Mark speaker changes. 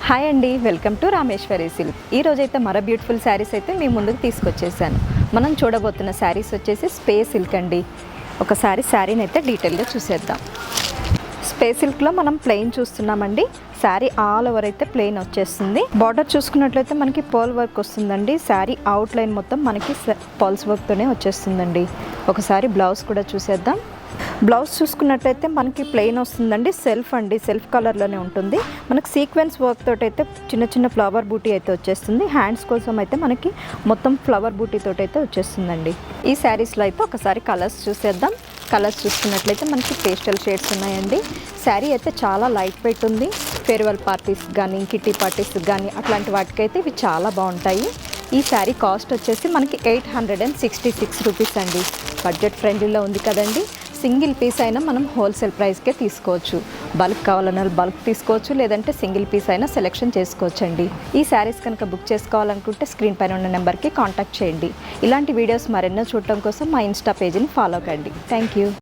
Speaker 1: Hi అండి, welcome to Rameshwari silk. ఈ రోజైతే మరో బ్యూటిఫుల్ శారీస్ అయితే మీ ముందుకు తీసుకొచ్చేసాను. మనం చూడబోతున్న శారీస్ వచ్చేసి స్పేస్ సిల్క్ అండి. ఒకసారి శారీని అయితే డీటెయిల్గా చూసేద్దాం. స్పేస్ సిల్క్లో మనం ప్లెయిన్ చూస్తున్నామండి. శారీ ఆల్ ఓవర్ అయితే ప్లెయిన్ వచ్చేస్తుంది. బార్డర్ చూసుకున్నట్లయితే మనకి పర్ల్ వర్క్ వస్తుందండి. శారీ అవుట్ లైన్ మొత్తం మనకి పర్ల్స్ వర్క్తోనే వచ్చేస్తుందండి. ఒకసారి బ్లౌజ్ కూడా చూసేద్దాం. బ్లౌజ్ చూసుకున్నట్లయితే మనకి ప్లెయిన్ వస్తుందండి. సెల్ఫ్ కలర్లోనే ఉంటుంది. మనకి సీక్వెన్స్ వర్క్ తోటి అయితే చిన్న చిన్న ఫ్లవర్ బూటీ అయితే వచ్చేస్తుంది. హ్యాండ్స్ కోసం అయితే మనకి మొత్తం ఫ్లవర్ బూటీ తోటి అయితే వచ్చేస్తుందండి. ఈ శారీస్లో అయితే ఒకసారి కలర్స్ చూసేద్దాం. కలర్స్ చూసుకున్నట్లయితే మనకి పేస్టల్ షేడ్స్ ఉన్నాయండి. శారీ అయితే చాలా లైట్ వెయిట్ ఉంది. ఫేర్వెల్ పార్టీస్ కానీ కిట్టి పార్టీస్ కానీ అట్లాంటి వాటికైతే ఇవి చాలా బాగుంటాయి. ఈ శారీ కాస్ట్ వచ్చేసి మనకి 866 రూపీస్ అండి. బడ్జెట్ ఫ్రెండ్లీలో ఉంది కదండి. సింగిల్ పీస్ అయినా మనం హోల్సేల్ ప్రైస్కే తీసుకోవచ్చు. బల్క్ కావాలన్నా బల్క్ తీసుకోవచ్చు, లేదంటే సింగిల్ పీస్ అయినా సెలెక్షన్ చేసుకోవచ్చు అండి. ఈ శారీస్ కనుక బుక్ చేసుకోవాలనుకుంటే స్క్రీన్ పైన ఉన్న నెంబర్కి కాంటాక్ట్ చేయండి. ఇలాంటి వీడియోస్ మరెన్నో చూడటం కోసం మా ఇన్స్టా పేజీని ఫాలో కండి. Thank you.